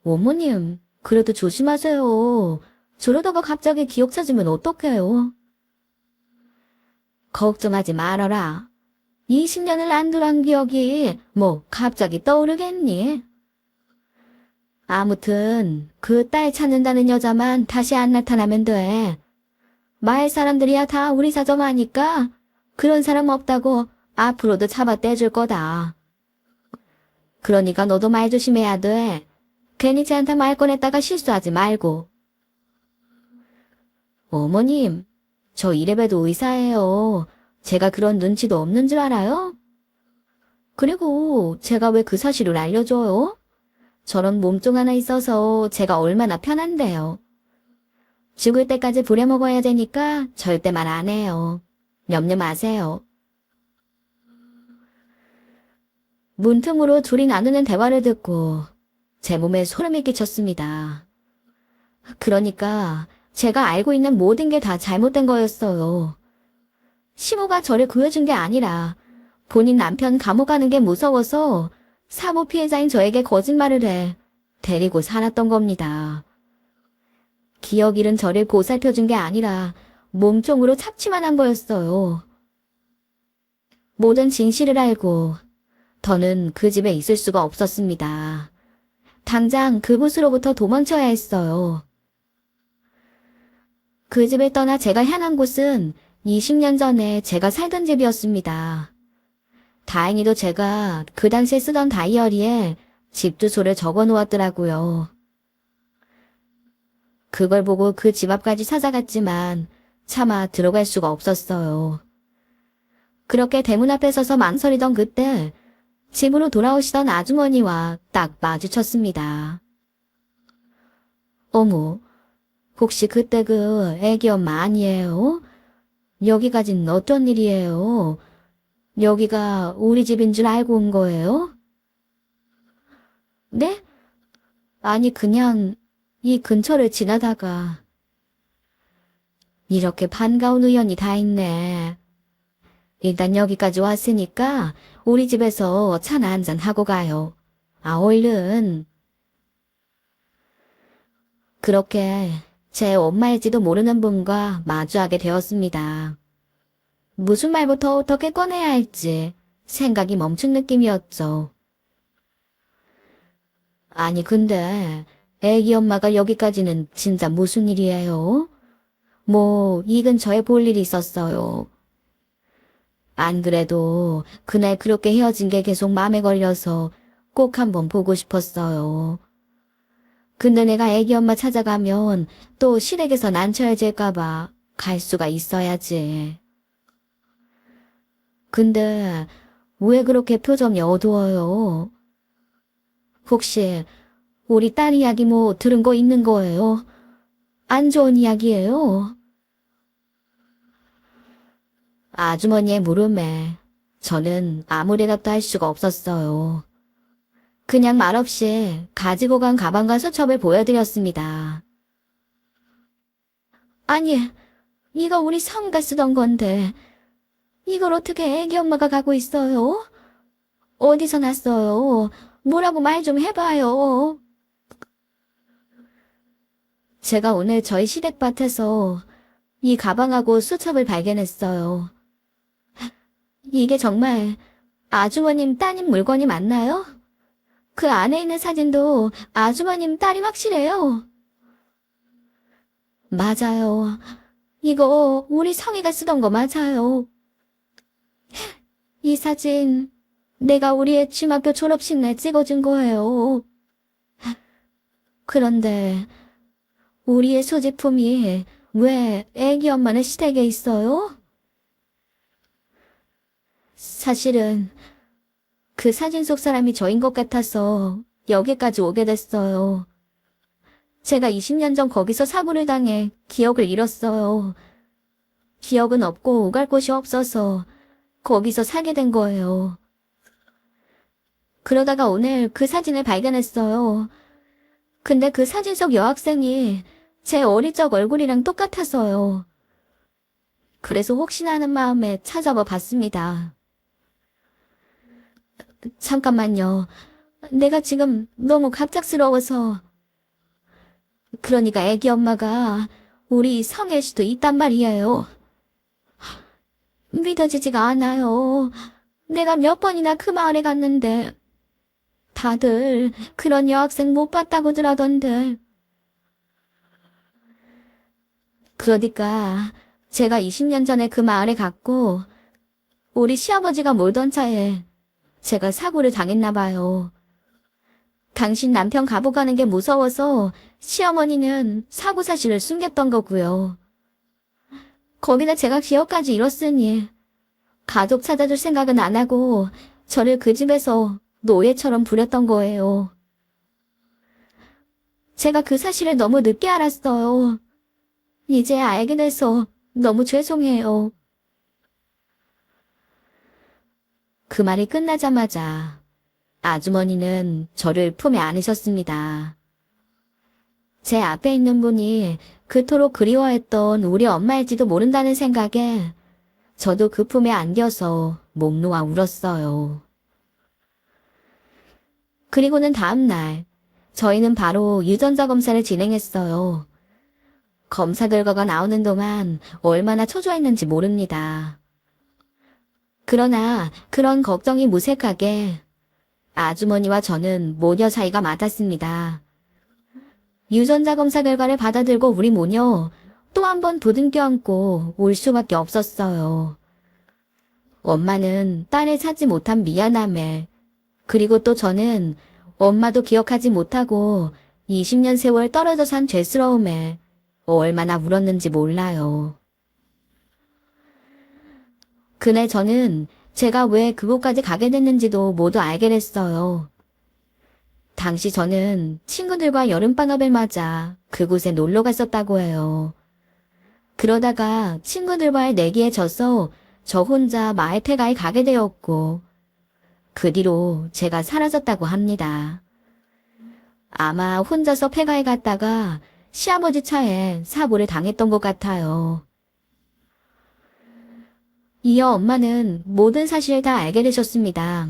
어머님, 그래도 조심하세요. 저러다가 갑자기 기억 찾으면 어떡해요? 걱정하지 말아라. 20년을 안 돌아온 기억이 뭐 갑자기 떠오르겠니? 아무튼 그 딸 찾는다는 여자만 다시 안 나타나면 돼. 마을 사람들이야 다 우리 사정 아니까 그런 사람 없다고 앞으로도 잡아 떼줄 거다. 그러니까 너도 말 조심해야 돼. 괜히 쟤한테 말 꺼냈다가 실수하지 말고. 어머님, 저 이래봬도 의사예요. 제가 그런 눈치도 없는 줄 알아요? 그리고 제가 왜 그 사실을 알려줘요? 저런 몸종 하나 있어서 제가 얼마나 편한데요. 죽을 때까지 부려먹어야 되니까 절대 말 안 해요. 염려 마세요. 문틈으로 둘이 나누는 대화를 듣고 제 몸에 소름이 끼쳤습니다. 그러니까 제가 알고 있는 모든 게 다 잘못된 거였어요. 시모가 저를 구해준 게 아니라 본인 남편 감옥 가는 게 무서워서 사모 피해자인 저에게 거짓말을 해 데리고 살았던 겁니다. 기억 잃은 저를 보살펴준 게 아니라 몸종으로 착취만 한 거였어요. 모든 진실을 알고 더는 그 집에 있을 수가 없었습니다. 당장 그곳으로부터 도망쳐야 했어요. 그 집을 떠나 제가 향한 곳은 20년 전에 제가 살던 집이었습니다. 다행히도 제가 그 당시에 쓰던 다이어리에 집 주소를 적어 놓았더라고요. 그걸 보고 그 집 앞까지 찾아갔지만 차마 들어갈 수가 없었어요. 그렇게 대문 앞에 서서 망설이던 그때 집으로 돌아오시던 아주머니와 딱 마주쳤습니다. 어머, 혹시 그때 그 애기 엄마 아니에요? 여기까진 어떤 일이에요? 여기가 우리 집인 줄 알고 온 거예요? 네? 아니 그냥 이 근처를 지나다가. 이렇게 반가운 우연이 다 있네. 일단 여기까지 왔으니까 우리 집에서 차나 한잔 하고 가요. 아, 얼른. 그렇게 제 엄마일지도 모르는 분과 마주하게 되었습니다. 무슨 말부터 어떻게 꺼내야 할지 생각이 멈춘 느낌이었죠. 아니 근데 애기 엄마가 여기까지는 진짜 무슨 일이에요? 뭐 이 근처에 볼 일이 있었어요. 안 그래도 그날 그렇게 헤어진 게 계속 마음에 걸려서 꼭 한번 보고 싶었어요. 근데 내가 애기 엄마 찾아가면 또 시댁에서 난처해질까봐 갈 수가 있어야지. 근데 왜 그렇게 표정이 어두워요? 혹시 우리 딸 이야기 뭐 들은 거 있는 거예요? 안 좋은 이야기예요? 아주머니의 물음에 저는 아무 대답도 할 수가 없었어요. 그냥 말없이 가지고 간 가방과 수첩을 보여드렸습니다. 아니, 이거 우리 성가 쓰던 건데 이걸 어떻게 애기 엄마가 가고 있어요? 어디서 났어요? 뭐라고 말 좀 해봐요. 제가 오늘 저희 시댁밭에서 이 가방하고 수첩을 발견했어요. 이게 정말 아주머님 따님 물건이 맞나요? 그 안에 있는 사진도 아주머님 딸이 확실해요. 맞아요. 이거 우리 성희가 쓰던 거 맞아요. 이 사진 내가 우리의 중학교 졸업식 날 찍어준 거예요. 그런데 우리의 소지품이 왜 애기 엄마네 시댁에 있어요? 사실은 그 사진 속 사람이 저인 것 같아서 여기까지 오게 됐어요. 제가 20년 전 거기서 사고를 당해 기억을 잃었어요. 기억은 없고 오갈 곳이 없어서 거기서 살게 된 거예요. 그러다가 오늘 그 사진을 발견했어요. 근데 그 사진 속 여학생이 제 어릴 적 얼굴이랑 똑같아서요. 그래서 혹시나 하는 마음에 찾아봐 봤습니다. 잠깐만요. 내가 지금 너무 갑작스러워서. 그러니까 애기 엄마가 우리 성애 씨도 있단 말이에요. 믿어지지가 않아요. 내가 몇 번이나 그 마을에 갔는데 다들 그런 여학생 못 봤다고 들하던데. 그러니까 제가 20년 전에 그 마을에 갔고 우리 시아버지가 몰던 차에 제가 사고를 당했나 봐요. 당신 남편 감옥 가는 게 무서워서 시어머니는 사고 사실을 숨겼던 거고요. 거기다 제가 기억까지 잃었으니 가족 찾아줄 생각은 안 하고 저를 그 집에서 노예처럼 부렸던 거예요. 제가 그 사실을 너무 늦게 알았어요. 이제 알게 돼서 너무 죄송해요. 그 말이 끝나자마자 아주머니는 저를 품에 안으셨습니다. 제 앞에 있는 분이 그토록 그리워했던 우리 엄마일지도 모른다는 생각에 저도 그 품에 안겨서 목 놓아 울었어요. 그리고는 다음 날 저희는 바로 유전자 검사를 진행했어요. 검사 결과가 나오는 동안 얼마나 초조했는지 모릅니다. 그러나 그런 걱정이 무색하게 아주머니와 저는 모녀 사이가 맞았습니다. 유전자 검사 결과를 받아들고 우리 모녀 또 한 번 부둥켜 안고 울 수밖에 없었어요. 엄마는 딸을 찾지 못한 미안함에, 그리고 또 저는 엄마도 기억하지 못하고 20년 세월 떨어져 산 죄스러움에 얼마나 울었는지 몰라요. 그날 저는 제가 왜 그곳까지 가게 됐는지도 모두 알게 됐어요. 당시 저는 친구들과 여름방학을 맞아 그곳에 놀러 갔었다고 해요. 그러다가 친구들과의 내기에 져서 저 혼자 마을폐가에 가게 되었고, 그 뒤로 제가 사라졌다고 합니다. 아마 혼자서 폐가에 갔다가 시아버지 차에 사고를 당했던 것 같아요. 이어 엄마는 모든 사실을 다 알게 되셨습니다.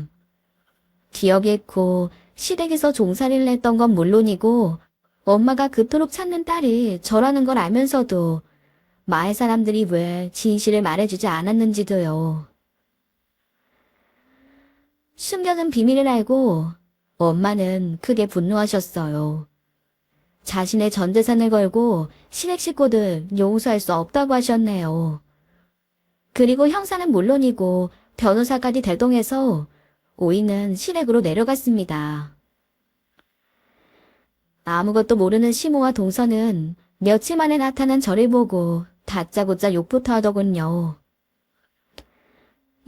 기억이 잃고 시댁에서 종살이를 했던 건 물론이고 엄마가 그토록 찾는 딸이 저라는 걸 알면서도 마을 사람들이 왜 진실을 말해주지 않았는지도요. 숨겨둔 비밀을 알고 엄마는 크게 분노하셨어요. 자신의 전 재산을 걸고 시댁 식구들 용서할 수 없다고 하셨네요. 그리고 형사는 물론이고 변호사까지 대동해서 오이는 시댁으로 내려갔습니다. 아무것도 모르는 시모와 동서는 며칠 만에 나타난 저를 보고 다짜고짜 욕부터 하더군요.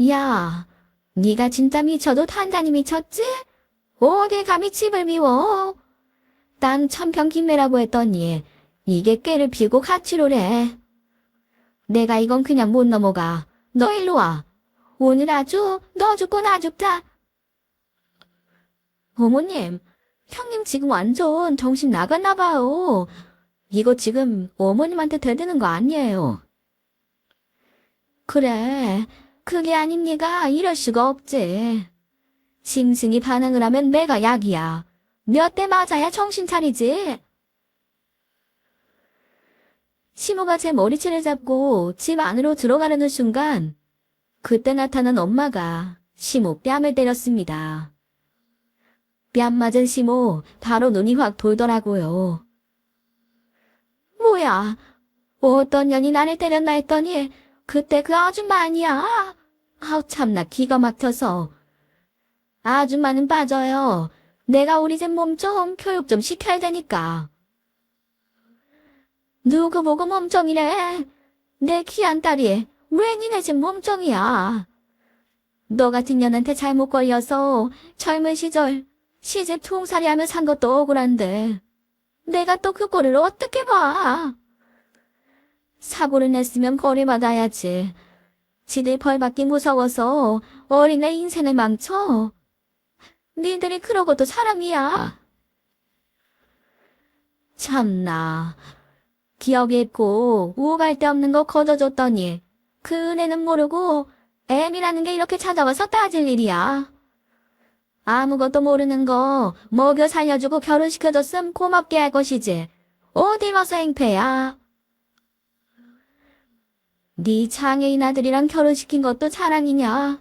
야, 네가 진짜 미쳐도 단단히 미쳤지? 어딜 감히 집을 미워? 땅 1000평 김매라고 했더니 이게 꾀를 피우고 가치로래. 내가 이건 그냥 못 넘어가. 너 일로 와. 오늘 아주 너 죽고 나 죽자. 어머님, 형님 지금 완전 정신 나갔나 봐요. 이거 지금 어머님한테 대드는 거 아니에요. 그래, 그게 아닙니까? 이럴 수가 없지. 싱싱이 반항을 하면 내가 약이야. 몇 대 맞아야 정신 차리지. 시모가 제 머리채를 잡고 집 안으로 들어가려는 순간 그때 나타난 엄마가 시모 뺨을 때렸습니다. 뺨 맞은 시모 바로 눈이 확 돌더라고요. 뭐야, 어떤 년이 나를 때렸나 했더니 그때 그 아줌마 아니야. 아우 참나 기가 막혀서. 아줌마는 빠져요. 내가 우리 집 몸 좀 교육 좀 시켜야 되니까. 누구 보고 몸종이래. 내 귀한 딸이 왜 니네 집 몸종이야. 너 같은 년한테 잘못 걸려서 젊은 시절 시집 총살이하며 산 것도 억울한데 내가 또 그 꼴을 어떻게 봐. 사고를 냈으면 벌을 받아야지. 지들 벌 받기 무서워서 어린애 인생을 망쳐. 니들이 그러고도 사람이야. 참나. 기억이 있고 우갈 데 없는 거 거둬줬더니 그 은혜는 모르고 애미라는 게 이렇게 찾아와서 따질 일이야. 아무것도 모르는 거 먹여 살려주고 결혼시켜줬음 고맙게 할 것이지. 어디 와서 행패야. 네 장애인 아들이랑 결혼시킨 것도 자랑이냐.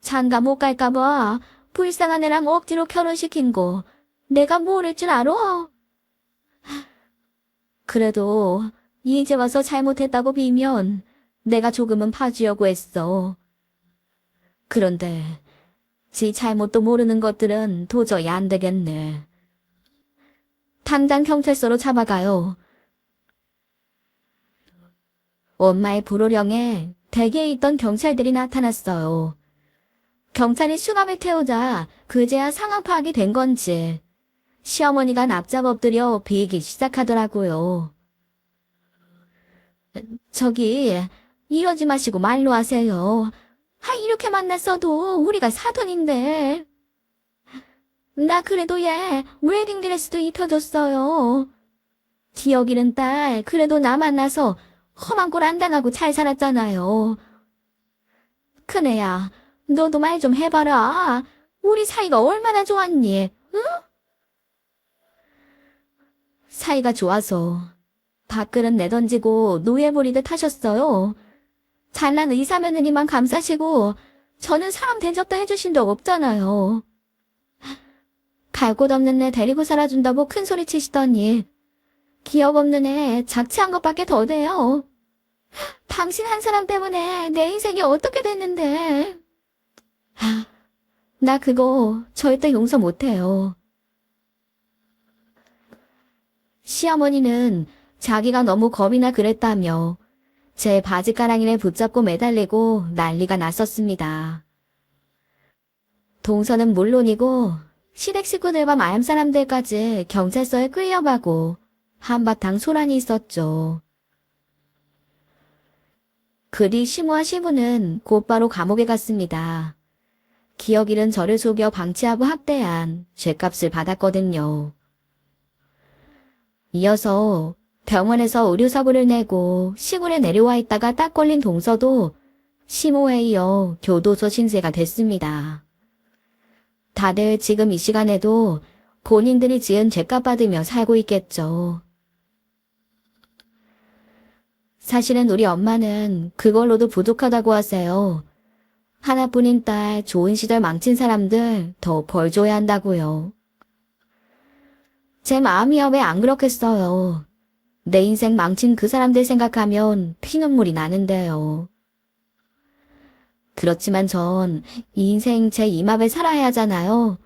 장가 못 갈까봐 불쌍한 애랑 억지로 결혼시킨 거 내가 모를 줄 알아? 그래도 이제 와서 잘못했다고 빌면 내가 조금은 봐주려고 했어. 그런데 지 잘못도 모르는 것들은 도저히 안 되겠네. 당장 경찰서로 잡아가요. 엄마의 불호령에 대기에 있던 경찰들이 나타났어요. 경찰이 수갑을 태우자 그제야 상황 파악이 된 건지 시어머니가 납작 엎드려 베이기 시작하더라고요. 저기, 이러지 마시고 말로 하세요. 이렇게 만났어도 우리가 사돈인데. 나 그래도 얘 웨딩드레스도 입혀줬어요. 기억 잃은 딸 그래도 나 만나서 험한 꼴 안 당하고 잘 살았잖아요. 큰애야, 너도 말 좀 해봐라. 우리 사이가 얼마나 좋았니? 응? 사이가 좋아서 밥그릇 내던지고 노예 부리듯 하셨어요. 잘난 의사 며느리만 감싸시고 저는 사람 대접도 해주신 적 없잖아요. 갈 곳 없는 애 데리고 살아준다고 큰 소리 치시더니 기억 없는 애 작치한 것밖에 더 돼요. 당신 한 사람 때문에 내 인생이 어떻게 됐는데. 나 그거 절대 용서 못해요. 시어머니는 자기가 너무 겁이나 그랬다며 제 바지가랑이를 붙잡고 매달리고 난리가 났었습니다. 동서는 물론이고 시댁 식구들과 마을 사람들까지 경찰서에 끌려가고 한바탕 소란이 있었죠. 그리 시모와 시부는 곧바로 감옥에 갔습니다. 기억 잃은 저를 속여 방치하고 학대한 죗값을 받았거든요. 이어서 병원에서 의료사고를 내고 시골에 내려와 있다가 딱 걸린 동서도 시모에 이어 교도소 신세가 됐습니다. 다들 지금 이 시간에도 본인들이 지은 죗값 받으며 살고 있겠죠. 사실은 우리 엄마는 그걸로도 부족하다고 하세요. 하나뿐인 딸 좋은 시절 망친 사람들 더 벌 줘야 한다고요. 제 마음이야 왜 안 그렇겠어요. 내 인생 망친 그 사람들 생각하면 피눈물이 나는데요. 그렇지만 전 이 인생 제 이맘에 살아야 하잖아요.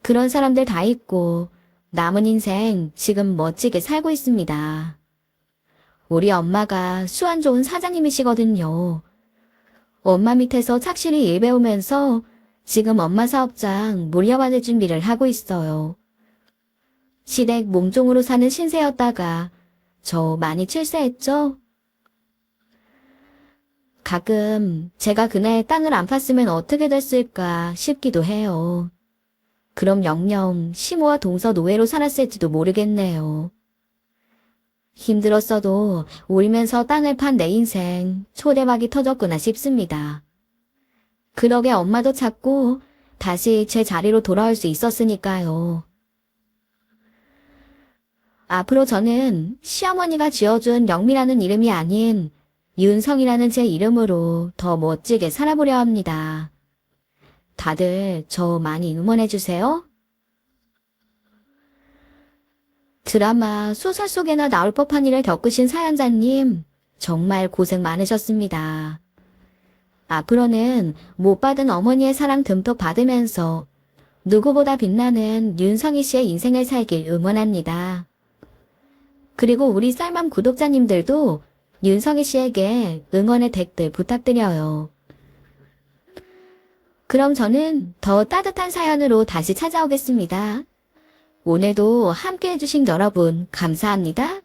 그런 사람들 다 있고 남은 인생 지금 멋지게 살고 있습니다. 우리 엄마가 수완 좋은 사장님이시거든요. 엄마 밑에서 착실히 일 배우면서 지금 엄마 사업장 물려받을 준비를 하고 있어요. 시댁 몸종으로 사는 신세였다가 저 많이 출세했죠? 가끔 제가 그날 땅을 안 팠으면 어떻게 됐을까 싶기도 해요. 그럼 영영 시모와 동서 노예로 살았을지도 모르겠네요. 힘들었어도 울면서 땅을 판 내 인생 초대박이 터졌구나 싶습니다. 그러게 엄마도 찾고 다시 제 자리로 돌아올 수 있었으니까요. 앞으로 저는 시어머니가 지어준 영미라는 이름이 아닌 윤성이라는 제 이름으로 더 멋지게 살아보려 합니다. 다들 저 많이 응원해주세요. 드라마, 소설 속에나 나올 법한 일을 겪으신 사연자님, 정말 고생 많으셨습니다. 앞으로는 못 받은 어머니의 사랑 듬뿍 받으면서 누구보다 빛나는 윤성희 씨의 인생을 살길 응원합니다. 그리고 우리 쌀맘 구독자님들도 윤성희 씨에게 응원의 댓글 부탁드려요. 그럼 저는 더 따뜻한 사연으로 다시 찾아오겠습니다. 오늘도 함께 해주신 여러분 감사합니다.